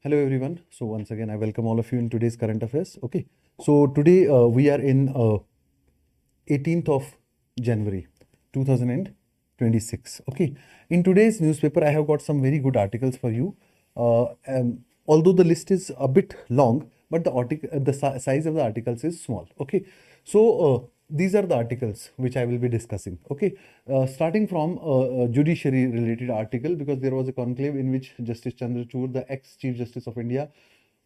Hello everyone. So once again, I welcome all of you in today's current affairs. Okay. So today we are in 18th of January 2026. Okay. In today's newspaper, I have got some very good articles for you. Although the list is a bit long, but the size of the articles is small. Okay. So these are the articles which I will be discussing. Okay. Starting from judiciary related article, because there was a conclave in which Justice Chandrachud, the ex-Chief Justice of India,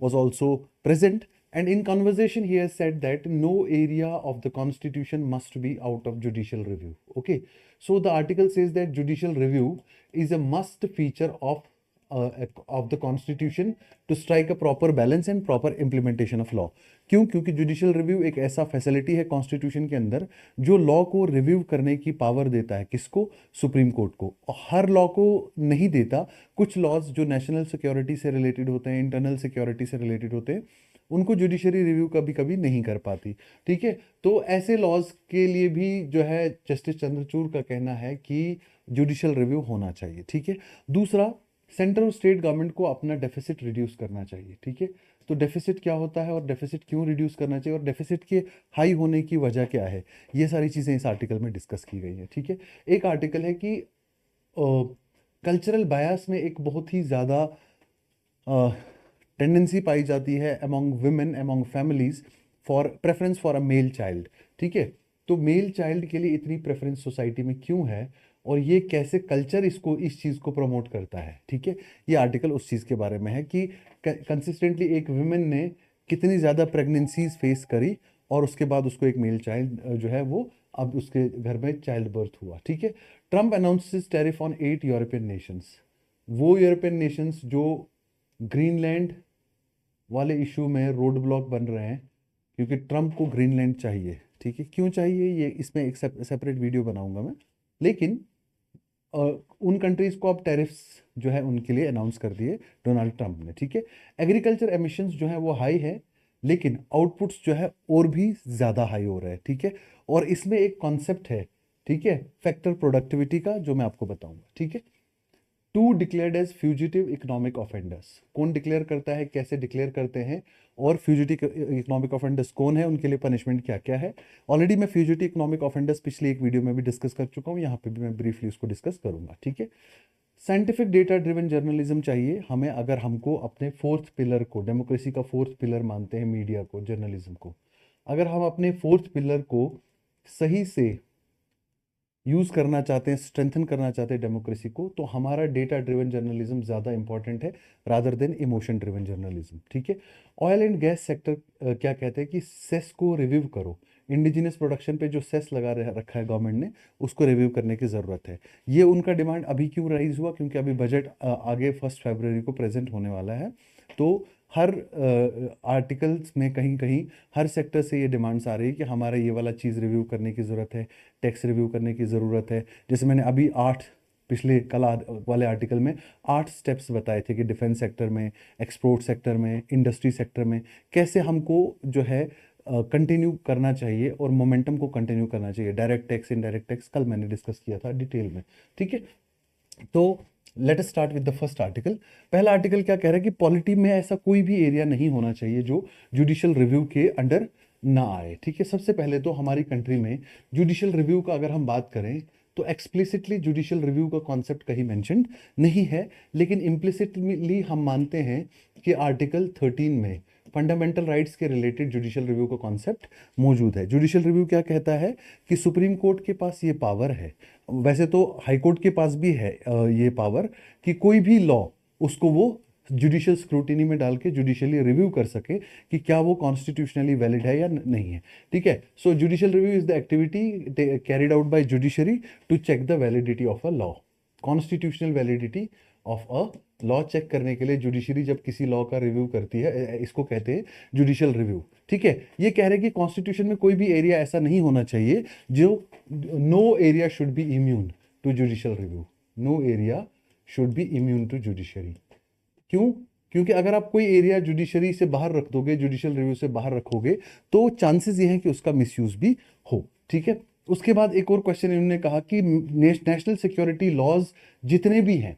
was also present. And in conversation, he has said that no area of the constitution must be out of judicial review. Okay. So the article says that judicial review is a must feature of the constitution to strike a proper balance and proper implementation of law. क्यों? क्योंकि judicial review एक ऐसा facility है constitution के अंदर जो law को review करने की पावर देता है। किसको? सुप्रीम कोर्ट को। और हर लॉ को नहीं देता। कुछ लॉज जो नेशनल सिक्योरिटी से रिलेटेड होते हैं, इंटरनल सिक्योरिटी से रिलेटेड होते हैं, उनको जुडिशरी रिव्यू कभी कभी नहीं कर पाती। ठीक है, तो ऐसे लॉज के लिए भी जो है जस्टिस चंद्रचूड़ का कहना है कि जुडिशियल रिव्यू होना चाहिए। ठीक है। दूसरा, सेंट्रल और स्टेट गवर्नमेंट को अपना डेफिसिट रिड्यूस करना चाहिए। ठीक है, तो डेफिसिट क्या होता है और डेफिसिट क्यों रिड्यूस करना चाहिए और डेफिसिट के हाई होने की वजह क्या है, ये सारी चीज़ें इस आर्टिकल में डिस्कस की गई हैं। ठीक है। एक आर्टिकल है कि कल्चरल बायस में एक बहुत ही ज़्यादा टेंडेंसी पाई जाती है among women, among families for preference for a male child. ठीक है, तो मेल चाइल्ड के लिए इतनी प्रेफरेंस सोसाइटी में क्यों है और ये कैसे कल्चर इसको इस चीज़ को प्रमोट करता है। ठीक है, ये आर्टिकल उस चीज़ के बारे में है कि कंसिस्टेंटली एक विमेन ने कितनी ज़्यादा प्रेगनेंसीज फेस करी और उसके बाद उसको एक मेल चाइल्ड जो है वो अब उसके घर में चाइल्ड बर्थ हुआ। ठीक है। Trump announces tariff on 8 European Nations. वो यूरोपियन नेशंस जो ग्रीनलैंड वाले इशू में रोड ब्लॉक बन रहे हैं, क्योंकि ट्रंप को ग्रीनलैंड चाहिए। ठीक है, क्यों चाहिए ये इसमें एक सेपरेट वीडियो बनाऊंगा मैं। लेकिन उन कंट्रीज को अब टैरिफ्स जो है उनके लिए अनाउंस कर दिए डोनाल्ड ट्रंप ने। ठीक है। एग्रीकल्चर एमिशंस जो है वो हाई है, लेकिन आउटपुट्स जो है और भी ज़्यादा हाई हो रहा है। ठीक है, और इसमें एक कॉन्सेप्ट है, ठीक है, फैक्टर प्रोडक्टिविटी का, जो मैं आपको बताऊंगा। ठीक है। To declared as fugitive economic offenders. कौन डिक्लेयर करता है, कैसे डिक्लेयर करते हैं, और फ्यूजिटिव इकोनॉमिक ऑफेंडर्स कौन है, उनके लिए पनिशमेंट क्या क्या है। ऑलरेडी मैं फ्यूजिटिव इकोनॉमिक ऑफेंडर्स पिछली एक वीडियो में भी डिस्कस कर चुका हूँ, यहाँ पे भी मैं ब्रीफली उसको डिस्कस करूंगा। ठीक है। साइंटिफिक डेटा ड्रिवन जर्नलिज्म चाहिए हमें, अगर हमको अपने फोर्थ पिलर को, डेमोक्रेसी का फोर्थ पिलर मानते हैं मीडिया को, जर्नलिज्म को, अगर हम अपने फोर्थ पिलर को सही से यूज़ करना चाहते हैं, स्ट्रेंथन करना चाहते हैं डेमोक्रेसी को, तो हमारा डेटा ड्रिवन जर्नलिज्म ज़्यादा इंपॉर्टेंट है rather than emotion driven journalism. ठीक है। ऑयल एंड गैस सेक्टर क्या कहते हैं कि सेस को रिव्यू करो। इंडिजिनस प्रोडक्शन पे जो सेस लगा रखा है गवर्नमेंट ने, उसको रिव्यू करने की ज़रूरत है। ये उनका डिमांड अभी क्यों राइज हुआ, क्योंकि अभी बजट आगे 1 फरवरी को प्रेजेंट होने वाला है। तो हर आर्टिकल्स में कहीं कहीं हर सेक्टर से ये डिमांड्स आ रही है कि हमारा ये वाला चीज़ रिव्यू करने की ज़रूरत है, टैक्स रिव्यू करने की ज़रूरत है। जैसे मैंने अभी पिछले वाले आर्टिकल में 8 स्टेप्स बताए थे कि डिफेंस सेक्टर में, एक्सपोर्ट सेक्टर में, इंडस्ट्री सेक्टर में कैसे हमको जो है कंटिन्यू करना चाहिए और मोमेंटम को कंटिन्यू करना चाहिए। डायरेक्ट टैक्स, इनडायरेक्ट टैक्स कल मैंने डिस्कस किया था डिटेल में। ठीक है। तो let us start with the first article. पहला आर्टिकल क्या कह रहा है कि पॉलिटी में ऐसा कोई भी एरिया नहीं होना चाहिए जो जुडिशियल रिव्यू के अंडर ना आए। ठीक है। सबसे पहले तो हमारी कंट्री में जुडिशियल रिव्यू का अगर हम बात करें तो एक्सप्लिसिटली जुडिशियल रिव्यू का कॉन्सेप्ट कहीं मेंशन्ड नहीं है, लेकिन इम्प्लिसिटली हम मानते हैं कि आर्टिकल 13 में फंडामेंटल राइट्स के रिलेटेड जुडिशियल रिव्यू का कॉन्सेप्ट मौजूद है। जुडिशियल रिव्यू क्या कहता है कि सुप्रीम कोर्ट के पास ये पावर है, वैसे तो हाई कोर्ट के पास भी है ये पावर, कि कोई भी लॉ उसको वो जुडिशियल स्क्रूटिनी में डाल के जुडिशियली रिव्यू कर सके कि क्या वो कॉन्स्टिट्यूशनली वैलिड है या नहीं है। ठीक है। So judicial review is the activity carried out by judiciary to check the validity of a law. Constitutional validity of a law check करने के लिए जुडिशरी जब किसी लॉ का रिव्यू करती है, इसको कहते हैं जुडिशियल रिव्यू। ठीक है। ये कह रहे हैं कि कॉन्स्टिट्यूशन में कोई भी एरिया ऐसा नहीं होना चाहिए जो, no area should be immune to judicial review. No area should be immune to judiciary. क्यों? क्योंकि अगर आप कोई एरिया जुडिशरी से बाहर रख दोगे, जुडिशियल रिव्यू से बाहर रखोगे, तो चांसेस ये हैं कि उसका मिसयूज भी हो। ठीक है। उसके बाद एक और क्वेश्चन इन्होंने कहा कि नेशनल सिक्योरिटी लॉज जितने भी हैं,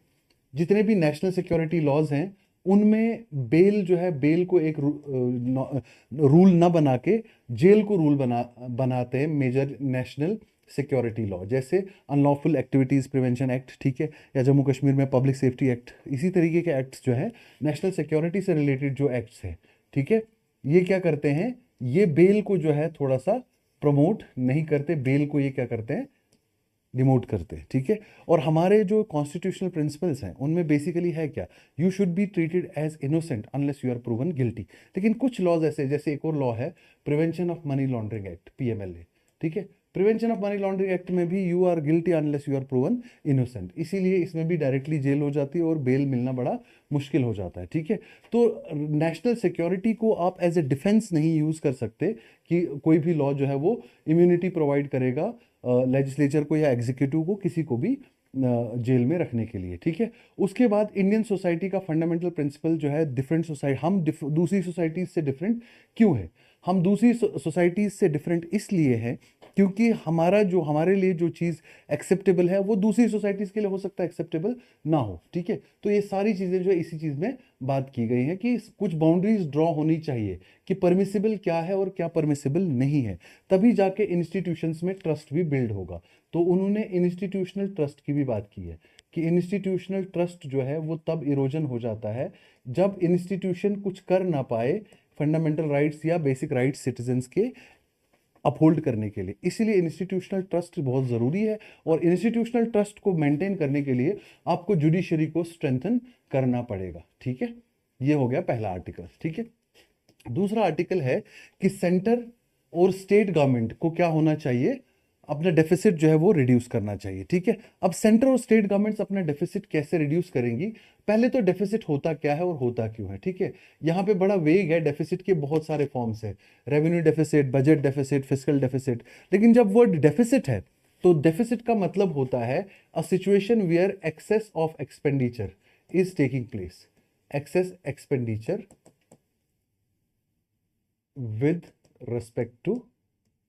जितने भी नेशनल सिक्योरिटी लॉज हैं, उनमें बेल जो है, बेल को एक रूल ना बना के जेल को रूल बनाते हैं मेजर नेशनल सिक्योरिटी लॉ, जैसे अनलॉफुल एक्टिविटीज़ प्रिवेंशन एक्ट, ठीक है, या जम्मू कश्मीर में पब्लिक सेफ्टी एक्ट। इसी तरीके के एक्ट्स जो है नेशनल सिक्योरिटी से रिलेटेड जो एक्ट्स हैं, ठीक है, ये क्या करते हैं, ये बेल को जो है थोड़ा सा प्रमोट नहीं करते, बेल को ये क्या करते हैं, डिमोट करते हैं, ठीक है। और हमारे जो कॉन्स्टिट्यूशनल प्रिंसिपल्स हैं उनमें बेसिकली है क्या, you should be treated as innocent unless you are proven guilty. लेकिन कुछ लॉज ऐसे, जैसे एक और लॉ है prevention of money laundering act, PMLA, ठीक है, prevention of money laundering act में भी you are guilty unless you are proven innocent, इसीलिए इसमें भी डायरेक्टली जेल हो जाती है और बेल मिलना बड़ा मुश्किल हो जाता है, ठीक है। तो नेशनल सिक्योरिटी को आप एज ए डिफेंस नहीं यूज कर सकते कि कोई भी लॉ जो है वो इम्यूनिटी प्रोवाइड करेगा लेजिस्लेचर को या एग्जीक्यूटिव को, किसी को भी जेल में रखने के लिए, ठीक है। उसके बाद इंडियन सोसाइटी का फंडामेंटल प्रिंसिपल जो है, डिफरेंट सोसाइटी, हम दूसरी सोसाइटीज से डिफरेंट क्यों है, हम दूसरी सोसाइटीज से डिफरेंट इसलिए है क्योंकि हमारा जो, हमारे लिए जो चीज़ एक्सेप्टेबल है वो दूसरी सोसाइटीज के लिए हो सकता है एक्सेप्टेबल ना हो, ठीक है। तो ये सारी चीज़ें जो है इसी चीज़ में बात की गई है कि कुछ बाउंड्रीज ड्रॉ होनी चाहिए कि परमिसिबल क्या है और क्या परमिसिबल नहीं है, तभी जाके इंस्टीट्यूशंस में ट्रस्ट भी बिल्ड होगा। तो उन्होंने इंस्टीट्यूशनल ट्रस्ट की भी बात की है कि इंस्टीट्यूशनल ट्रस्ट जो है वो तब इरोजन हो जाता है जब इंस्टीट्यूशन कुछ कर ना पाए फंडामेंटल राइट्स या बेसिक राइट्स सिटीजन्स के अपहोल्ड करने के लिए। इसीलिए इंस्टीट्यूशनल ट्रस्ट बहुत ज़रूरी है, और इंस्टीट्यूशनल ट्रस्ट को मेंटेन करने के लिए आपको जुडिशरी को स्ट्रेंथन करना पड़ेगा, ठीक है। ये हो गया पहला आर्टिकल, ठीक है। दूसरा आर्टिकल है कि सेंटर और स्टेट गवर्नमेंट को क्या होना चाहिए, अपना डेफिसिट जो है वो रिड्यूस करना चाहिए, ठीक है। अब सेंटर और स्टेट गवर्नमेंट्स अपना डेफिसिट कैसे रिड्यूस करेंगी, पहले तो डेफिसिट होता क्या है और होता क्यों है, ठीक है। यहाँ पे बड़ा वेग है, डेफिसिट के बहुत सारे फॉर्म्स है, revenue deficit, budget deficit, fiscal deficit. लेकिन जब वर्ड डेफिसिट है तो डेफिसिट का मतलब होता है a situation where excess of expenditure is taking place, excess expenditure with respect to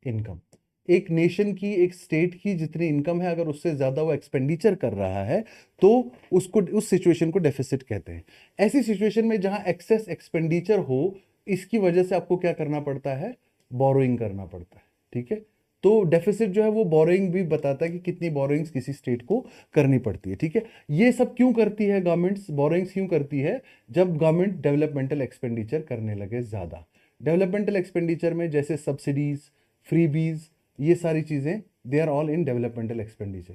income. एक नेशन की, एक स्टेट की जितनी इनकम है अगर उससे ज्यादा वो एक्सपेंडिचर कर रहा है तो उसको, उस सिचुएशन को डेफिसिट कहते हैं। ऐसी सिचुएशन में जहां एक्सेस एक्सपेंडिचर हो, इसकी वजह से आपको क्या करना पड़ता है, बोरोइंग करना पड़ता है, ठीक है। तो डेफिसिट जो है वो बोरोइंग भी बताता है कि कितनी बोरोइंग्स किसी स्टेट को करनी पड़ती है, ठीक है। ये सब क्यों करती है गवर्नमेंट्स, बोरोइंग्स क्यों करती है, जब गवर्नमेंट डेवलपमेंटल एक्सपेंडिचर करने लगे ज्यादा। डेवलपमेंटल एक्सपेंडिचर में जैसे सब्सिडीज, फ्रीबीज, ये सारी चीजें, they are all in developmental expenditure.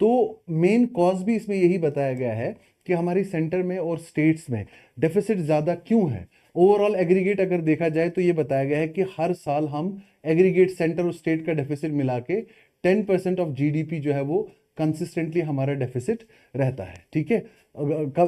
तो मेन कॉज भी इसमें यही बताया गया है कि हमारी सेंटर में और स्टेट्स में डेफिसिट ज्यादा क्यों है। ओवरऑल एग्रीगेट अगर देखा जाए तो ये बताया गया है कि हर साल हम एग्रीगेट सेंटर और स्टेट का डेफिसिट मिला के 10% ऑफ जीडीपी जो है वो कंसिस्टेंटली हमारा डेफिसिट रहता है, ठीक है।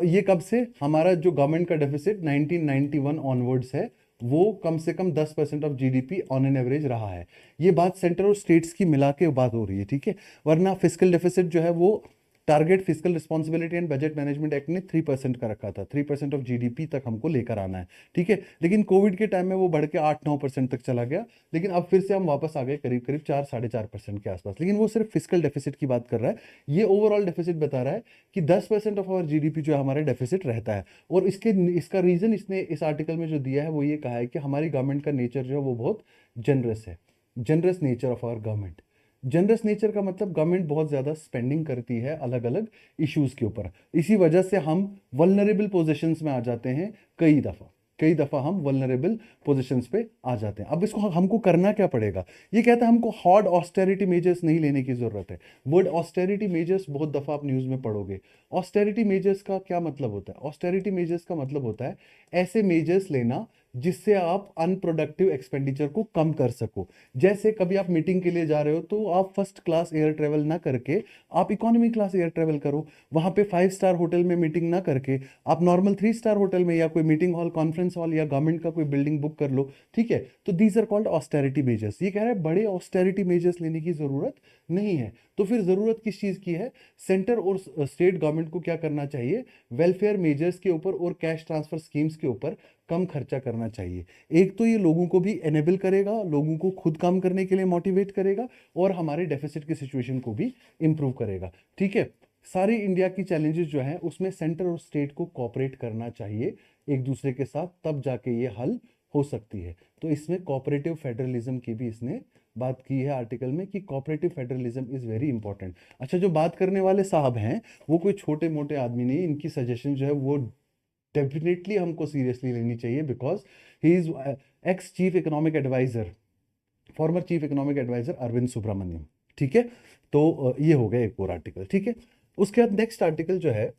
ये कब से, हमारा जो गवर्नमेंट का डेफिसिट 1991 ऑनवर्ड्स है, वो कम से कम 10% of GDP on an average रहा है। ये बात सेंटर और स्टेट्स की मिला के बात हो रही है, ठीक है। वरना फिस्कल डेफिसिट जो है वो target fiscal responsibility and budget management act ने 3% का रखा था, 3% ऑफ जीडीपी तक हमको लेकर आना है, ठीक है। लेकिन कोविड के टाइम में वो बढ़ के 8-9% तक चला गया, लेकिन अब फिर से हम वापस आ गए करीब करीब 4-4.5% के आसपास। लेकिन वो सिर्फ फिस्कल डेफिसिट की बात कर रहा है, ये ओवरऑल डेफिसिट बता रहा है कि 10% ऑफ आवर जीडीपी जो है हमारे डेफिसिट रहता है। और इसका रीजन इसने इस आर्टिकल में जो दिया है वो ये कहा है कि हमारी गवर्नमेंट का नेचर जो है वो बहुत जनरस है, generous nature of our government. Generous nature का मतलब गवर्नमेंट बहुत ज़्यादा स्पेंडिंग करती है अलग अलग इश्यूज़ के ऊपर, इसी वजह से हम वल्नरेबल पोजीशंस में आ जाते हैं, कई दफ़ा हम वल्नरेबल पोजीशंस पे आ जाते हैं। अब इसको हमको करना क्या पड़ेगा, ये कहता है हमको हार्ड ऑस्टेरिटी मेजर्स नहीं लेने की ज़रूरत है। वर्ड ऑस्टेरिटी मेजर्स बहुत दफ़ा आप न्यूज़ में पढ़ोगे। ऑस्टेरिटी मेजर्स का क्या मतलब होता है, ऑस्टेरिटी मेजर्स का मतलब होता है ऐसे मेजर्स लेना जिससे आप अनप्रोडक्टिव एक्सपेंडिचर को कम कर सको। जैसे कभी आप मीटिंग के लिए जा रहे हो तो आप फर्स्ट क्लास एयर ट्रेवल ना करके आप इकोनॉमी क्लास एयर ट्रेवल करो, वहां पे 5 स्टार होटल में मीटिंग ना करके आप नॉर्मल 3 स्टार होटल में या कोई मीटिंग हॉल, कॉन्फ्रेंस हॉल या गवर्नमेंट का कोई बिल्डिंग बुक कर लो, ठीक है। तो these are called austerity measures. ये कह रहे हैं बड़े ऑस्टेरिटी मेजर्स लेने की जरूरत नहीं है। तो फिर जरूरत किस चीज की है, सेंटर और स्टेट गवर्नमेंट को क्या करना चाहिए, वेलफेयर मेजर्स के ऊपर और कैश ट्रांसफर स्कीम्स के ऊपर कम खर्चा करना चाहिए। एक तो ये लोगों को भी एनेबल करेगा, लोगों को खुद काम करने के लिए मोटिवेट करेगा, और हमारे डेफिसिट की सिचुएशन को भी इंप्रूव करेगा, ठीक है। सारी इंडिया की चैलेंजेस जो हैं उसमें सेंटर और स्टेट को कोऑपरेट करना चाहिए, एक दूसरे के साथ, तब जाके ये हल हो सकती है। तो इसमें कोऑपरेटिव फेडरलिज्म की भी इसने बात की है आर्टिकल में कि cooperative federalism is very important. अच्छा, जो बात करने वाले साहब हैं वो कोई छोटे मोटे आदमी नहीं, इनकी सजेशन जो है वो डेफिनेटली हमको सीरियसली लेनी चाहिए, because he is ex chief economic adviser, former chief economic adviser Arvind Subramanian. ठीक है, तो ये हो गया एक और आर्टिकल। ठीक है, उसके बाद नेक्स्ट आर्टिकल जो है,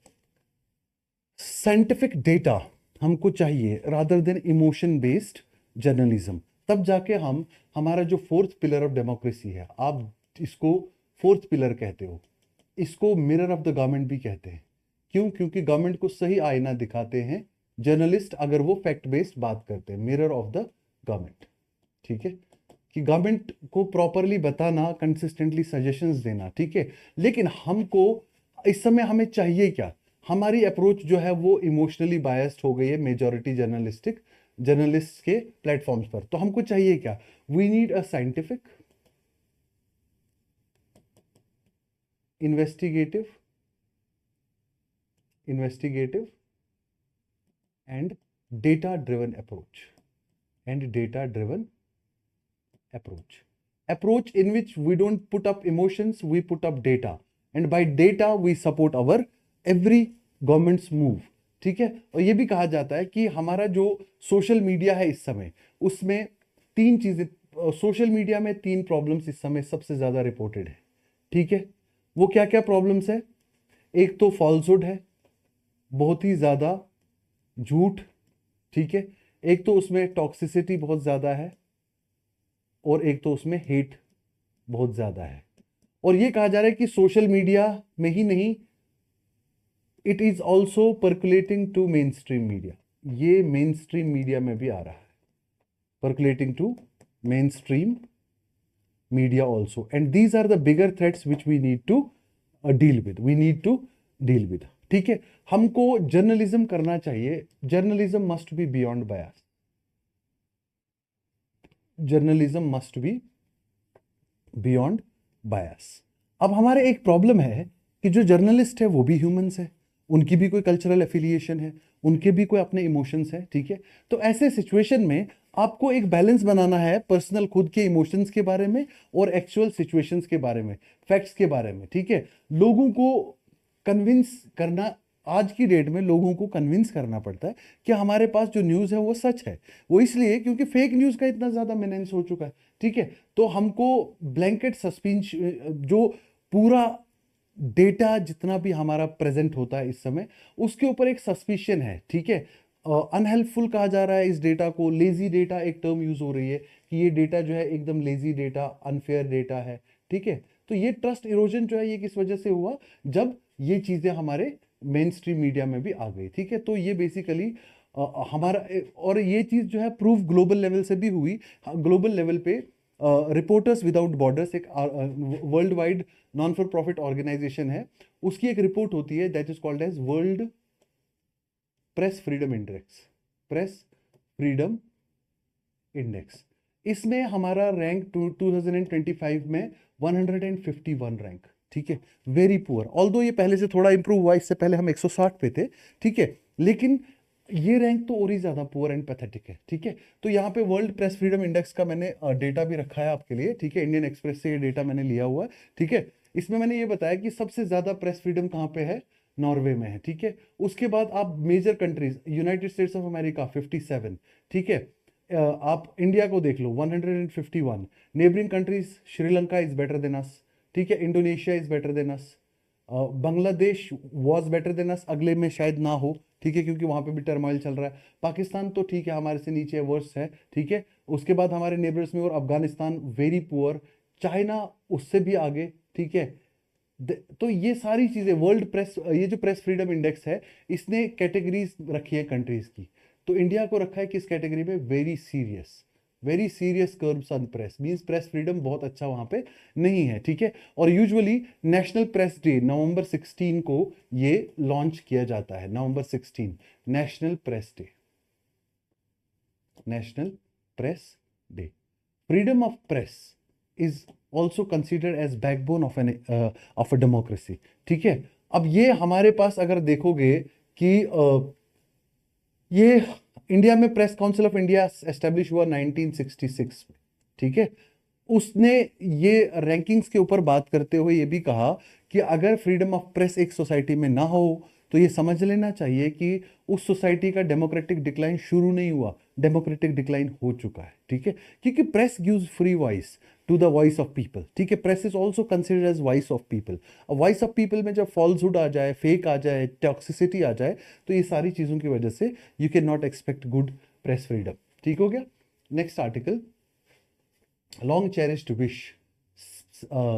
साइंटिफिक डेटा हमको चाहिए rather than emotion based journalism, तब जाके हम, हमारा जो फोर्थ पिलर ऑफ डेमोक्रेसी है, आप इसको फोर्थ पिलर कहते हो, इसको मिरर ऑफ द गवर्नमेंट भी कहते हैं। क्यों? क्योंकि गवर्नमेंट को सही आईना दिखाते हैं जर्नलिस्ट, अगर वो फैक्ट बेस्ड बात करते हैं, मिरर ऑफ द गवर्नमेंट। ठीक है, कि गवर्नमेंट को प्रॉपरली बताना, कंसिस्टेंटली सजेशंस देना। ठीक है, लेकिन हमको इस समय हमें चाहिए क्या? हमारी अप्रोच जो है वो इमोशनली बायस्ड हो गई है मेजॉरिटी जर्नलिस्ट के प्लेटफॉर्म्स पर। तो हमको चाहिए क्या? We need a scientific, investigative and data driven approach in which we don't put up emotions, we put up data, and by data we support our every government's move। ठीक है, और ये भी कहा जाता है कि हमारा जो सोशल मीडिया है इस समय, उसमें तीन चीजें, सोशल मीडिया में तीन प्रॉब्लम्स इस समय सबसे ज्यादा रिपोर्टेड है। ठीक है, वो क्या क्या प्रॉब्लम्स है? एक तो फॉल्सहुड है, बहुत ही ज्यादा झूठ। ठीक है, एक तो उसमें टॉक्सिसिटी बहुत ज्यादा है, और एक तो उसमें हेट बहुत ज्यादा है। और ये कहा जा रहा है कि सोशल मीडिया में ही नहीं, it is also percolating to mainstream media, ये मेन स्ट्रीम मीडिया में भी आ रहा है, percolating to mainstream media also, and these are the bigger threats which we need to deal with. ठीक है, हमको जर्नलिज्म करना चाहिए, journalism must be beyond bias, journalism must be beyond bias. अब हमारे एक प्रॉब्लम है कि जो जर्नलिस्ट है वो भी ह्यूमंस है, उनकी भी कोई कल्चरल एफिलिएशन है, उनके भी कोई अपने इमोशंस है। ठीक है, तो ऐसे सिचुएशन में आपको एक बैलेंस बनाना है पर्सनल खुद के इमोशंस के बारे में और एक्चुअल सिचुएशंस के बारे में, फैक्ट्स के बारे में। ठीक है, लोगों को कन्विंस करना, आज की डेट में लोगों को कन्विंस करना पड़ता है कि हमारे पास जो न्यूज़ है वो सच है। वो इसलिए क्योंकि फेक न्यूज़ का इतना ज़्यादा मेनेंस हो चुका है। ठीक है, तो हमको ब्लैंकेट सस्पेंशन, जो पूरा डेटा जितना भी हमारा प्रेजेंट होता है इस समय, उसके ऊपर एक सस्पिशन है। ठीक है, अनहेल्पफुल कहा जा रहा है इस डेटा को, लेजी डेटा एक टर्म यूज हो रही है कि ये डेटा जो है एकदम लेजी डेटा, अनफेयर डेटा है। ठीक है, तो ये ट्रस्ट इरोजन जो है ये किस वजह से हुआ? जब ये चीजें हमारे मेन स्ट्रीम मीडिया में भी आ गई। ठीक है, तो ये बेसिकली हमारा, और ये चीज जो है प्रूव ग्लोबल लेवल से भी हुई। ग्लोबल लेवल पे रिपोर्टर्स विदाउट बॉर्डर्स एक world wide non for profit organisation है, उसकी एक रिपोर्ट होती है that is called as world press freedom index, press freedom index. इसमें हमारा रैंक 2025 में 151 रैंक। ठीक है, वेरी पुअर, ऑल्दो ये पहले से थोड़ा इंप्रूव हुआ, इससे पहले हम 160 पे थे। ठीक है, लेकिन ये रैंक तो और ही ज्यादा पुअर एंड पैथेटिक है। ठीक है, तो यहाँ पे वर्ल्ड प्रेस फ्रीडम इंडेक्स का मैंने डेटा भी रखा है आपके लिए। ठीक है, इंडियन एक्सप्रेस से ये डेटा मैंने लिया हुआ है। ठीक है, इसमें मैंने ये बताया कि सबसे ज्यादा प्रेस फ्रीडम कहाँ पे है? नॉर्वे में है। ठीक है, उसके बाद आप major countries, United States of America 57। ठीक है, आप इंडिया को देख लो 151। Neighbouring countries, Sri Lanka is better than us. ठीक है, Indonesia is better than us, Bangladesh was better than us, अगले में शायद ना हो। ठीक है, क्योंकि वहां पे भी टर्मोइल चल रहा है। पाकिस्तान तो ठीक है, हमारे से नीचे है, वर्स्ट है। ठीक है, उसके बाद हमारे नेबर्स में और अफगानिस्तान वेरी पुअर, चाइना उससे भी आगे। ठीक है, तो ये सारी चीजें वर्ल्ड प्रेस, ये जो प्रेस फ्रीडम इंडेक्स है, इसने कैटेगरीज रखी है कंट्रीज की। तो इंडिया को रखा है किस कैटेगरी में? Very serious curbs on press, means press freedom बहुत अच्छा वहां पे नहीं है। ठीक है, और usually national press day November 16 को ये लॉन्च किया जाता है। November 16 national press day, national press day. Freedom of press is also considered as backbone of a democracy. ठीक है, अब ये हमारे पास अगर देखोगे कि ये इंडिया में press council of India establish हुआ 1966 में, ठीक है। उसने ये रैंकिंग्स के ऊपर बात करते हुए ये भी कहा कि अगर फ्रीडम ऑफ प्रेस एक सोसाइटी में ना हो तो ये समझ लेना चाहिए कि उस सोसाइटी का डेमोक्रेटिक डिक्लाइन शुरू नहीं हुआ, डेमोक्रेटिक डिक्लाइन हो चुका है, ठीक है। क्योंकि press gives free voice to the voice of people, ठीक है। Press is also considered as voice of people. और वॉइस ऑफ पीपल में जब फॉल्सहुड आ जाए, फेक आ जाए, टॉक्सिसिटी आ जाए, तो ये सारी चीज़ों की वजह से you can not expect good press freedom, ठीक हो गया। Next article, long cherished wish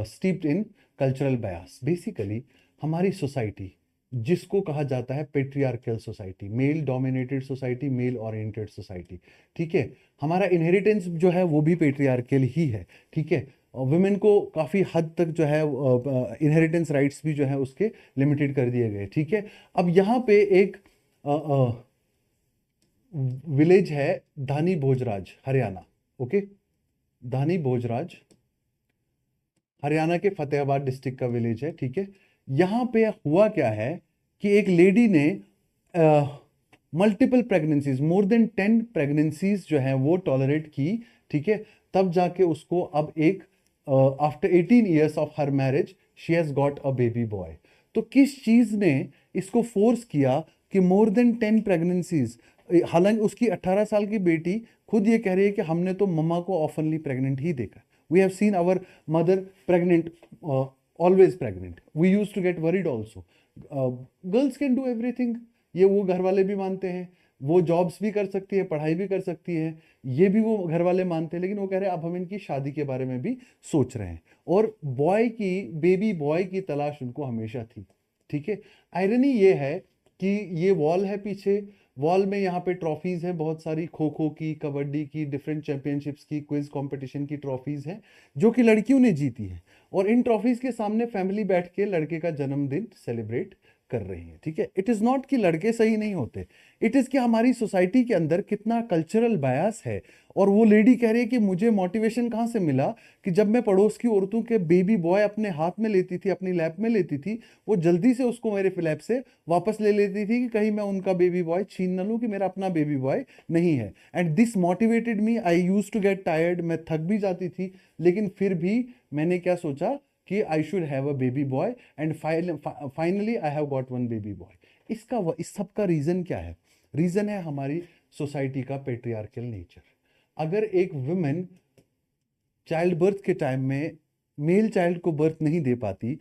steeped in cultural bias। Basically हमारी सोसाइटी जिसको कहा जाता है patriarchal society, male dominated society, mail oriented society, ठीक है। हमारा इनहेरिटेंस जो है वो भी पेट्रियार्कल ही है, ठीक है। वुमेन को काफ़ी हद तक जो है इनहेरिटेंस राइट्स भी जो है उसके लिमिटेड कर दिए गए, ठीक है। अब यहाँ पे एक विलेज है धानी भोजराज, हरियाणा, ओके। धानी भोजराज हरियाणा के फतेहाबाद डिस्ट्रिक्ट का विलेज है, ठीक है। यहाँ पे हुआ क्या है कि एक लेडी ने multiple pregnancies, more than 10 pregnancies जो है वो टॉलरेट की, ठीक है। तब जाके उसको अब एक after 18 years of her marriage she has got a baby boy. तो किस चीज ने इसको फोर्स किया कि मोर देन 10 प्रेगनेंसीज, हालांकि उसकी 18 साल की बेटी खुद ये कह रही है कि हमने तो मम्मा को ऑफनली प्रेग्नेंट ही देखा, we have seen our mother pregnant, always pregnant, we use to get worried also. Girls can do everything, ये वो घर वाले भी मानते हैं, वो जॉब्स भी कर सकती है, पढ़ाई भी कर सकती है, ये भी वो घर वाले मानते हैं। लेकिन वो कह रहे हैं अब हम इनकी शादी के बारे में भी सोच रहे हैं, और बॉय की, बेबी बॉय की तलाश उनको हमेशा थी, ठीक है। आयरनी ये है कि ये वॉल है पीछे, वॉल में यहाँ पे ट्रॉफीज है बहुत सारी, खो खो की, कबड्डी की, डिफरेंट चैंपियनशिप्स की, क्विज कंपटीशन की ट्रॉफीज हैं जो कि लड़कियों ने जीती हैं। और इन ट्रॉफीज के सामने फैमिली बैठ के लड़के का जन्मदिन सेलिब्रेट कर रही है, ठीक है। इट इज नॉट कि लड़के सही नहीं होते, इट इज कि हमारी सोसाइटी के अंदर कितना कल्चरल बायस है। और वो लेडी कह रही है कि मुझे मोटिवेशन कहाँ से मिला कि जब मैं पड़ोस की औरतों के बेबी बॉय अपने हाथ में लेती थी, अपनी लैप में लेती थी, वो जल्दी से उसको मेरे लैप से वापस ले लेती थी कि कहीं मैं उनका बेबी बॉय छीन ना लूं, कि मेरा अपना बेबी बॉय नहीं है। And this motivated me, I use to get tired, मैं थक भी जाती थी, लेकिन फिर भी मैंने क्या सोचा कि I should have a baby boy, and finally I have got one baby boy. इस सब का रीजन क्या है? रीजन है हमारी सोसाइटी का पेट्रियार्कल नेचर। अगर एक वुमेन चाइल्ड बर्थ के टाइम में मेल चाइल्ड को बर्थ नहीं दे पाती,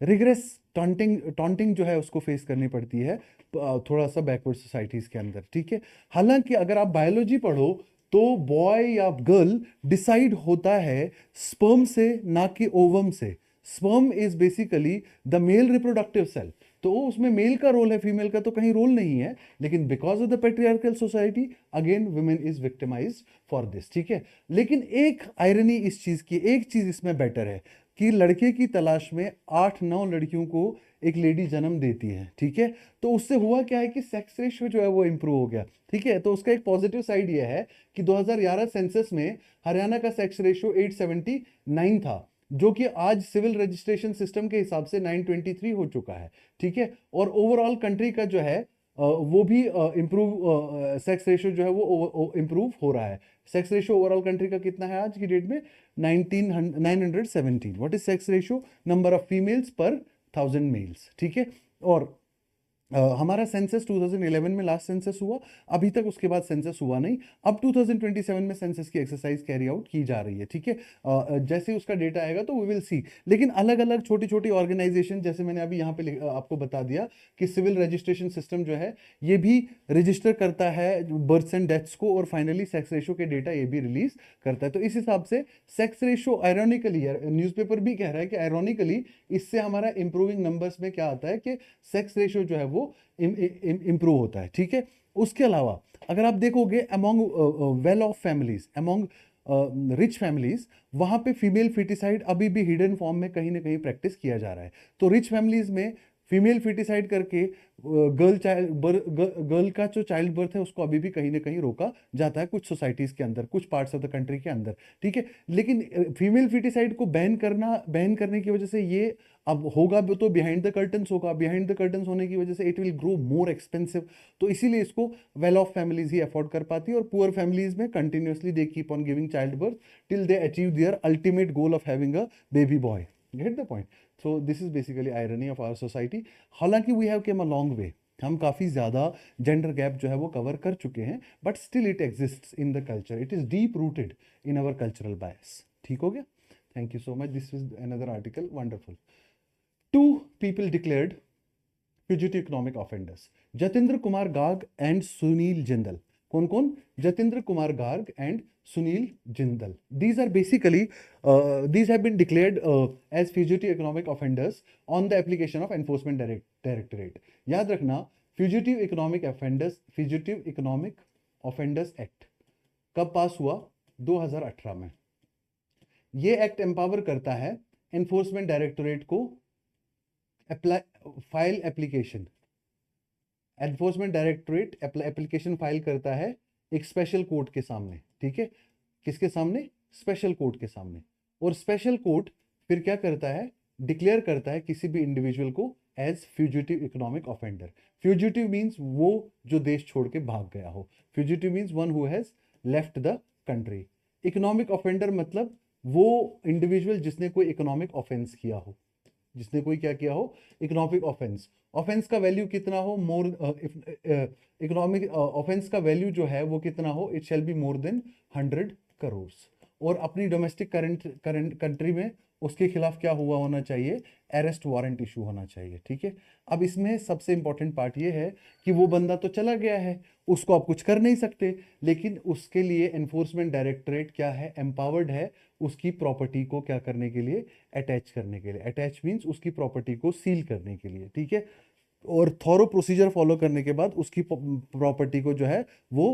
रिग्रेस टॉन्टिंग जो है उसको फेस करनी पड़ती है थोड़ा सा बैकवर्ड सोसाइटीज के अंदर, ठीक है। हालांकि अगर आप बायोलॉजी पढ़ो तो बॉय या गर्ल डिसाइड होता है स्पर्म से, ना कि ओवम से। Sperm is basically the male reproductive cell, तो उसमें मेल का रोल है, फीमेल का तो कहीं रोल नहीं है। लेकिन because of the patriarchal society again women is victimised for this, ठीक है। लेकिन एक आयरनी इस चीज की, एक चीज इसमें बेटर है कि लड़के की तलाश में 8-9 लड़कियों को एक लेडी जन्म देती है, ठीक है। तो उससे हुआ क्या है कि सेक्स रेशियो जो है वो इंप्रूव हो गया, ठीक है। तो उसका एक पॉजिटिव साइड ये है कि 2011 सेंसस में हरियाणा का सेक्स रेशियो 879 था, जो कि आज सिविल रजिस्ट्रेशन सिस्टम के हिसाब से 923 हो चुका है, ठीक है। और ओवरऑल कंट्री का जो है वो भी इम्प्रूव, सेक्स रेशियो जो है वो इम्प्रूव हो रहा है। सेक्स रेशियो ओवरऑल कंट्री का कितना है आज की डेट में? 917। What is sex ratio? Number of females पर 1000 मेल्स, ठीक है। और हमारा सेंसस 2011 में लास्ट सेंसस हुआ, अभी तक उसके बाद सेंसस हुआ नहीं। अब 2027 में सेंसस की एक्सरसाइज कैरी आउट की जा रही है, ठीक है। जैसे ही उसका डेटा आएगा तो वी विल सी। लेकिन अलग अलग छोटी छोटी ऑर्गेनाइजेशन, जैसे मैंने अभी यहाँ पे आपको बता दिया कि सिविल रजिस्ट्रेशन सिस्टम जो है ये भी रजिस्टर करता है बर्थ्स एंड डेथ्स को, और फाइनली सेक्स रेशो के डेटा ये भी रिलीज करता है। तो इस हिसाब से सेक्स रेशो आयरॉनिकली, न्यूज़पेपर भी कह रहा है कि आयरॉनिकली इससे हमारा इंप्रूविंग नंबर्स में क्या आता है कि सेक्स रेशो जो है वो इंप्रूव होता है, ठीक है। उसके अलावा अगर आप देखोगे among well off families, among rich families, वहां पे फीमेल फिटिसाइड अभी भी हिडन फॉर्म में कहीं ना कहीं प्रैक्टिस किया जा रहा है। तो रिच फैमिलीज में फीमेल फिटिसाइड करके गर्ल का जो चाइल्ड बर्थ है उसको अभी भी कहीं ना कहीं रोका जाता है कुछ सोसाइटीज के अंदर, कुछ पार्ट्स ऑफ द कंट्री के अंदर, ठीक है। लेकिन फीमेल फिटिसाइड को बैन करने की वजह से ये अब होगा भी तो बिहाइंड द कर्टन्स होगा, बिहाइंड द कर्टन्स होने की वजह से it will grow more expensive. तो इसीलिए इसको वेल ऑफ फैमिलीज ही अफोर्ड कर पाती है, और पुअर फैमिलीज में continuously they keep on giving child birth till they achieve their ultimate goal of having a baby boy. Get the point? So this is basically irony of our society. हालांकि we have came a long way, हम काफ़ी ज़्यादा gender gap जो है वो cover कर चुके हैं, but still it exists in the culture, it is deep rooted in our cultural bias. ठीक हो गया? Thank you so much, this is another article, wonderful. Two people declared fugitive economic offenders, Jatendra Kumar Garg and Sunil Jindal. कौन कौन? Jatendra Kumar Garg and Sunil Jindal. These are basically these have been declared as fugitive economic offenders on the application of Enforcement Directorate. याद रखना, fugitive economic offenders act कब पास हुआ? 2018 में। ये act empower करता है एनफोर्समेंट डायरेक्टोरेट को file application, enforcement directorate application file करता है एक स्पेशल कोर्ट के सामने, ठीक है। किसके सामने? स्पेशल कोर्ट के सामने। और स्पेशल कोर्ट फिर क्या करता है? डिक्लेयर करता है किसी भी इंडिविजुअल को as fugitive economic offender. Fugitive means वो जो देश छोड़ के भाग गया हो, fugitive means one who has left the country. Economic offender मतलब वो इंडिविजुअल जिसने कोई इकोनॉमिक ऑफेंस किया हो, जिसने कोई क्या किया हो? Economic offence. ऑफेंस का वैल्यू कितना हो? मोर इकोनॉमिक ऑफेंस का वैल्यू जो है वो कितना हो? It shall be more than 100 crore. और अपनी डोमेस्टिक करंट कंट्री में उसके खिलाफ क्या हुआ होना चाहिए? अरेस्ट वारंट इशू होना चाहिए, ठीक है। अब इसमें सबसे इंपॉर्टेंट पार्ट ये है कि वो बंदा तो चला गया है, उसको आप कुछ कर नहीं सकते, लेकिन उसके लिए एनफोर्समेंट डायरेक्टरेट क्या है? एम्पावर्ड है उसकी प्रॉपर्टी को क्या करने के लिए? अटैच करने के लिए। अटैच मीन्स उसकी प्रॉपर्टी को सील करने के लिए, ठीक है। और थॉरो प्रोसीजर फॉलो करने के बाद उसकी प्रॉपर्टी को जो है वो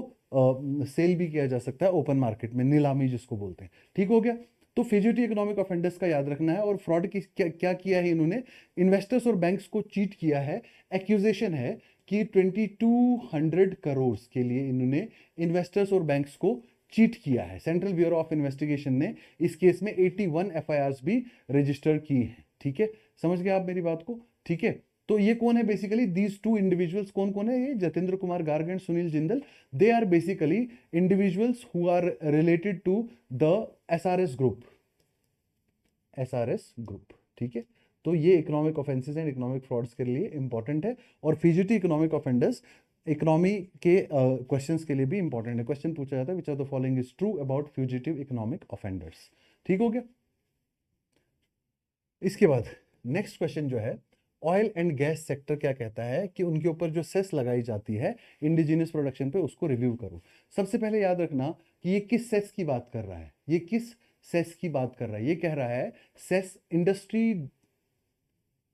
सेल भी किया जा सकता है ओपन मार्केट में, नीलामी जिसको बोलते हैं। ठीक हो गया? तो फ्यूजिटिव इकोनॉमिक ऑफेंडर्स का याद रखना है। और फ्रॉड की क्या किया है इन्होंने? इन्वेस्टर्स और बैंक्स को चीट किया है। एक्यूजेशन है कि 2200 करोड़ के लिए इन्होंने इन्वेस्टर्स और बैंक्स को चीट किया है। सेंट्रल ब्यूरो ऑफ इन्वेस्टिगेशन ने इस केस में 81 एफआईआर्स भी रजिस्टर की हैं, ठीक है। समझ गए आप मेरी बात को? ठीक है। तो ये कौन है बेसिकली? दीज टू इंडिविजुअल्स कौन कौन है? ये Jatendra Kumar Garg and Sunil Jindal. They are basically individuals who are related to the SRS group, SRS group, ठीक है। तो ये economic offences and economic frauds के लिए इंपॉर्टेंट है। और फ्यूजिटिव इकोनॉमिक ऑफेंडर्स इकोनॉमी के क्वेश्चंस के लिए भी इंपॉर्टेंट है। क्वेश्चन पूछा जाता है which are the following is true about fugitive economic offenders. ठीक हो गया? इसके बाद नेक्स्ट क्वेश्चन जो है, ऑयल एंड गैस सेक्टर क्या कहता है कि उनके ऊपर जो सेस लगाई जाती है इंडिजिनियस प्रोडक्शन पे, उसको रिव्यू करो। सबसे पहले याद रखना कि ये किस सेस की बात कर रहा है। ये किस सेस की बात कर रहा है? ये कह रहा है cess industry,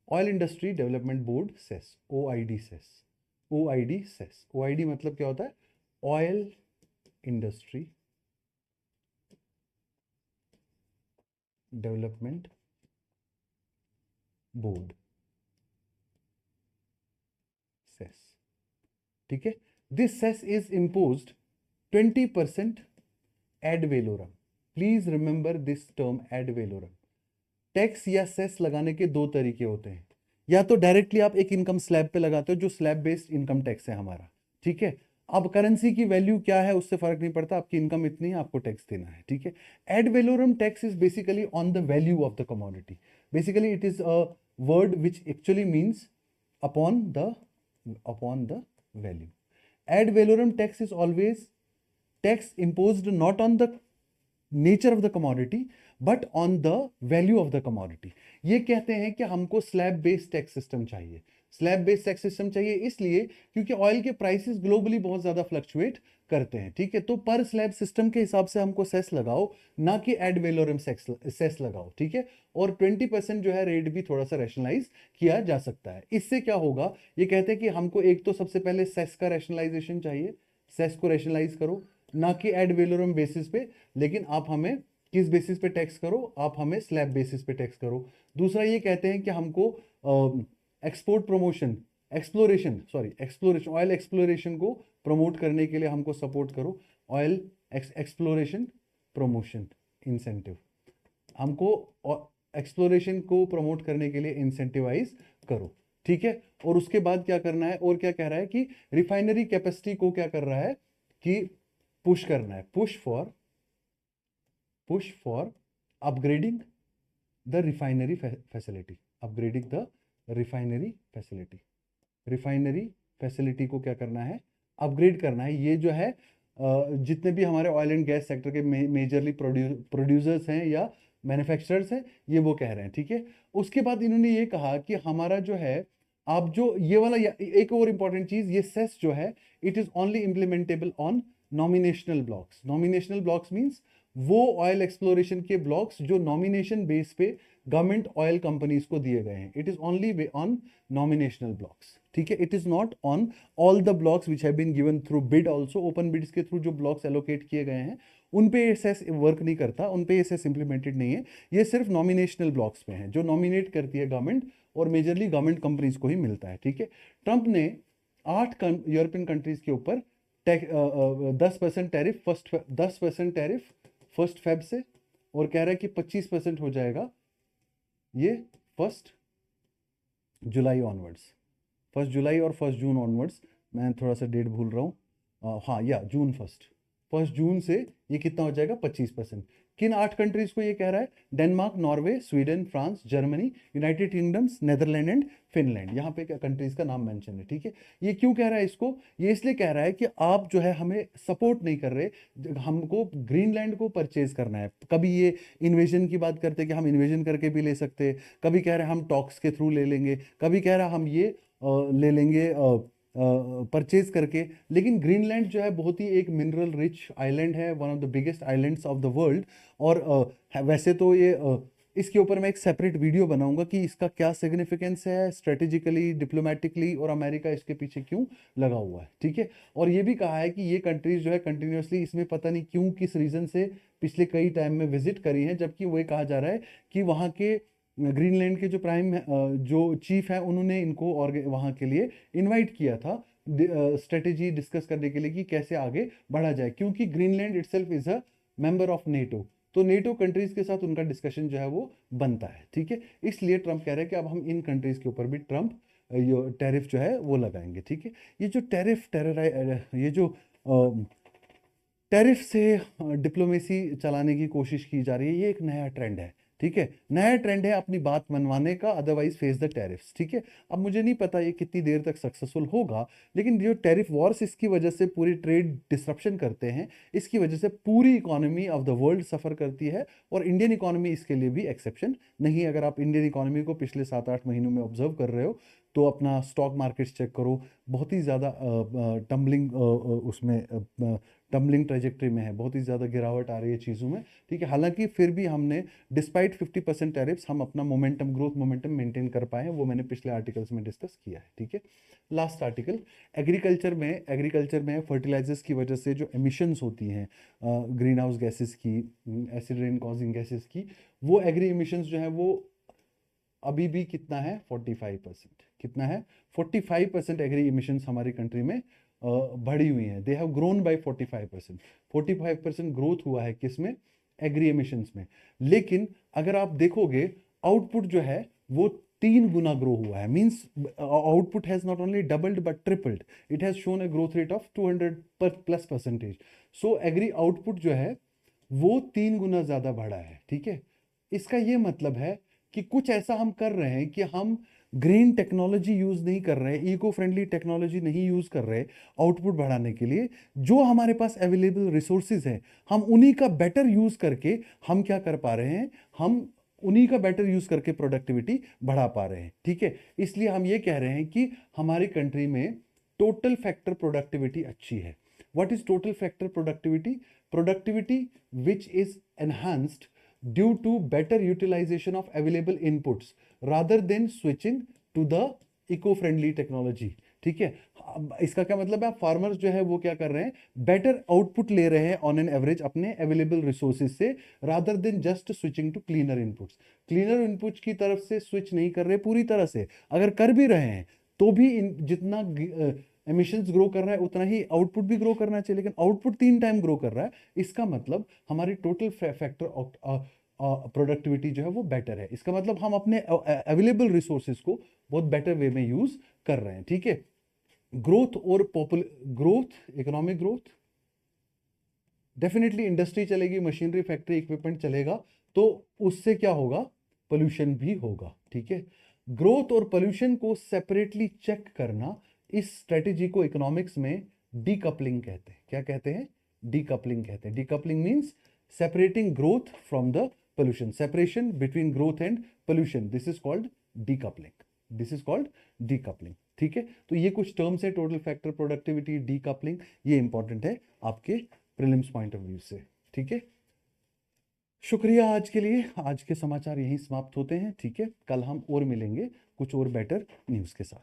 oil industry development board cess, OID cess. OID cess, OID मतलब क्या होता है? Oil industry development board cess, ठीक है। This cess is imposed 20% ad valorem. Please remember this term ad valorem. Tax या सेस लगाने के दो तरीके होते हैं। या तो डायरेक्टली आप एक इनकम स्लैब पे लगाते हो जो स्लैब बेस्ड इनकम टैक्स है हमारा, ठीक है। अब करेंसी की वैल्यू क्या है उससे फर्क नहीं पड़ता, आपकी इनकम इतनी है, आपको टैक्स देना है, ठीक है। Ad valorem tax is basically on the value of the commodity. Basically it is a word which actually means upon the value. Ad valorem tax is always tax imposed not on the nature of the commodity but on the value of the commodity। ये कहते हैं कि हमको slab based tax system चाहिए। Slab based tax system चाहिए इसलिए क्योंकि oil के प्राइसेस ग्लोबली बहुत ज्यादा फ्लक्चुएट करते हैं, ठीक है। तो पर स्लैब सिस्टम के हिसाब से हमको सेस लगाओ, ना कि एड वेलोरम सेस लगाओ, ठीक है। और 20% जो है रेट भी थोड़ा सा रैशनलाइज किया जा सकता है। इससे क्या होगा? ये कहते हैं कि हमको एक तो सबसे पहले सेस का रैशनलाइजेशन चाहिए, सेस को रैशनलाइज करो, ना कि एड वेलोरम बेसिस पे, लेकिन आप हमें किस बेसिस पे टैक्स करो? आप हमें स्लैब बेसिस पे टैक्स करो। दूसरा ये कहते हैं कि हमको export promotion, exploration, oil exploration को प्रमोट करने के लिए हमको सपोर्ट करो, ऑयल एक्सप्लोरेशन प्रमोशन इंसेंटिव, हमको एक्सप्लोरेशन को प्रमोट करने के लिए इंसेंटिवाइज करो, ठीक है। और उसके बाद क्या करना है, और क्या कह रहा है कि रिफाइनरी कैपेसिटी को क्या कर रहा है कि पुश करना है, push for upgrading the refinery facility, upgrading the refinery facility, refinery facility को क्या करना है, अपग्रेड करना है। ये जो है जितने भी हमारे ऑयल एंड गैस सेक्टर के मेजरली प्रोड्यूसर्स हैं या मैन्युफैक्चरर्स हैं, ये वो कह रहे हैं, ठीक है। उसके बाद इन्होंने ये कहा कि हमारा जो है, आप जो ये वाला एक और इंपॉर्टेंट चीज, ये सेस जो है it is only implementable on nominational blocks. Nominational blocks means वो ऑयल एक्सप्लोरेशन के ब्लॉक्स जो नॉमिनेशन बेस पे गवर्नमेंट ऑयल कंपनीज को दिए गए हैं, it is only on nominational blocks, ठीक है। It is not on all the blocks which have been given through bid also, open bids के थ्रू जो ब्लॉक्स एलोकेट किए गए हैं उन पे ये सेस वर्क नहीं करता, उन पे ये सेस इंप्लीमेंटेड नहीं है, ये सिर्फ नॉमिनेशनल ब्लॉक्स पे हैं जो नॉमिनेट करती है गवर्नमेंट, और मेजरली गवर्नमेंट कंपनीज को ही मिलता है, ठीक है। ट्रंप ने 8 यूरोपियन कंट्रीज के ऊपर 10% टैरिफ 1 फेब से, और कह रहा है कि 25% हो जाएगा ये 1 जुलाई ऑनवर्ड्स, 1 जुलाई और 1 जून ऑनवर्ड्स, मैं थोड़ा सा डेट भूल रहा हूँ, हाँ या जून 1 जून से ये कितना हो जाएगा 25%। किन 8 कंट्रीज को ये कह रहा है, Denmark, Norway, Sweden, France, Germany, United kingdoms, Netherland and Finland, यहाँ पे कंट्रीज का नाम मेंशन है, ठीक है। ये क्यों कह रहा है इसको, ये इसलिए कह रहा है कि आप जो है हमें सपोर्ट नहीं कर रहे, हमको ग्रीनलैंड को परचेज करना है। कभी ये इन्वेजन की बात करते कि हम इन्वेजन करके भी ले सकते हैं, कभी कह रहे हैं हम टॉक्स के थ्रू ले लेंगे, कभी कह रहा हम ये ले लेंगे परचेज करके। लेकिन ग्रीनलैंड जो है बहुत ही एक मिनरल रिच आइलैंड है, one of the biggest islands of the world, और वैसे तो ये इसके ऊपर मैं एक सेपरेट वीडियो बनाऊंगा कि इसका क्या सिग्निफिकेंस है स्ट्रेटेजिकली, डिप्लोमेटिकली, और अमेरिका इसके पीछे क्यों लगा हुआ है, ठीक है। और ये भी कहा है कि ये कंट्रीज जो है कंटिन्यूसली इसमें पता नहीं क्यों, किस रीजन से पिछले कई टाइम में विजिट करी हैं, जबकि वो कहा जा रहा है कि वहाँ के ग्रीनलैंड के जो जो चीफ है उन्होंने इनको और वहाँ के लिए इनवाइट किया था स्ट्रेटेजी डिस्कस करने के लिए कि कैसे आगे बढ़ा जाए, क्योंकि Greenland itself is a member of NATO, तो नेटो कंट्रीज के साथ उनका डिस्कशन जो है वो बनता है, ठीक है। इसलिए ट्रंप कह रहे हैं कि अब हम इन कंट्रीज के ऊपर भी ट्रंप ये टैरिफ जो है वो लगाएंगे, ठीक है। ये जो ये जो टैरिफ से डिप्लोमेसी चलाने की कोशिश की जा रही है, ये एक नया ट्रेंड है, ठीक है। नया ट्रेंड है अपनी बात मनवाने का, अदरवाइज फेस द टैरिफ्स, ठीक है। अब मुझे नहीं पता ये कितनी देर तक सक्सेसफुल होगा, लेकिन जो टैरिफ वॉर्स इसकी वजह से पूरी ट्रेड डिसरप्शन करते हैं, इसकी वजह से पूरी इकोनॉमी ऑफ द वर्ल्ड सफ़र करती है, और इंडियन इकोनॉमी इसके लिए भी एक्सेप्शन नहीं। अगर आप इंडियन इकोनॉमी को पिछले 7-8 महीनों में ऑब्जर्व कर रहे हो तो अपना स्टॉक मार्केट्स चेक करो, बहुत ही ज़्यादा टम्बलिंग उसमें टम्बलिंग ट्रेजेक्ट्री में है, बहुत ही ज़्यादा गिरावट आ रही है चीज़ों में, ठीक है। हालांकि फिर भी हमने डिस्पाइट 50% टैरिफ्स हम अपना मोमेंटम, ग्रोथ मोमेंटम मेंटेन कर पाए हैं, वो मैंने पिछले आर्टिकल्स में डिस्कस किया है, ठीक है। लास्ट आर्टिकल, एग्रीकल्चर में फर्टिलाइजर्स की वजह से जो एमिशंस होती हैं ग्रीन हाउस गैसेस की, एसिड रेन कॉजिंग गैसेस की, वो एग्री एमिशंस जो है वो अभी भी कितना है 45%, कितना है 45% एग्री एमिशंस हमारी कंट्री में बढ़ी हुई हैं, they have grown by 45%, 45% growth हुआ है किसमें, एग्री एमिशंस में। लेकिन अगर आप देखोगे आउटपुट जो है वो 3 गुना ग्रो हुआ है, means output has not only doubled but tripled, it has shown a growth rate of 200+%। So agri output जो है वो 3 गुना ज्यादा बढ़ा है, ठीक है। इसका ये मतलब है कि कुछ ऐसा हम कर रहे हैं कि हम ग्रीन टेक्नोलॉजी यूज नहीं कर रहे, इको फ्रेंडली टेक्नोलॉजी नहीं यूज कर रहे आउटपुट बढ़ाने के लिए। जो हमारे पास अवेलेबल रिसोर्सेज हैं हम उन्हीं का बेटर यूज करके हम क्या कर पा रहे हैं, हम उन्हीं का बेटर यूज करके प्रोडक्टिविटी बढ़ा पा रहे हैं, ठीक है। इसलिए हम ये कह रहे हैं कि हमारी कंट्री में टोटल फैक्टर प्रोडक्टिविटी अच्छी है। What is total factor productivity? Productivity which is enhanced due to better utilization of available inputs rather than switching to the eco-friendly technology, ठीक है। अब इसका क्या मतलब है, फार्मर्स जो है वो क्या कर रहे हैं, बेटर आउटपुट ले रहे हैं ऑन एन एवरेज अपने अवेलेबल रिसोर्सेज से, rather than just switching to cleaner inputs. Cleaner inputs की तरफ से स्विच नहीं कर रहे पूरी तरह से, अगर कर भी रहे हैं तो भी जितना एमिशंस ग्रो कर रहा है उतना ही आउटपुट भी ग्रो करना चाहिए, लेकिन आउटपुट 3 टाइम ग्रो कर रहा है। इसका मतलब हमारी टोटल फैक्टर प्रोडक्टिविटी जो है वो बेटर है। इसका मतलब हम अपने अवेलेबल रिसोर्सेज को बहुत बेटर वे में यूज कर रहे हैं, ठीक है। ग्रोथ और growth, economic growth, definitely industry चलेगी, मशीनरी फैक्ट्री इक्विपमेंट चलेगा, तो उससे क्या होगा, पोल्यूशन भी होगा, ठीक है। ग्रोथ और पोल्यूशन को सेपरेटली चेक करना, इस स्ट्रेटेजी को इकोनॉमिक्स में डीकपलिंग कहते हैं। क्या कहते हैं, डीकपलिंग कहते हैं। Decoupling means separating growth from the pollution, separation between growth and pollution, this is called decoupling, this is called decoupling, ठीक है। तो ये कुछ टर्म्स है, टोटल फैक्टर, प्रोडक्टिविटी, डीकपलिंग, ये इंपॉर्टेंट है आपके प्रीलिम्स पॉइंट ऑफ व्यू से, ठीक है। शुक्रिया आज के लिए, आज के समाचार यहीं समाप्त होते हैं, ठीक है। कल हम और मिलेंगे कुछ और बेटर न्यूज़ के साथ।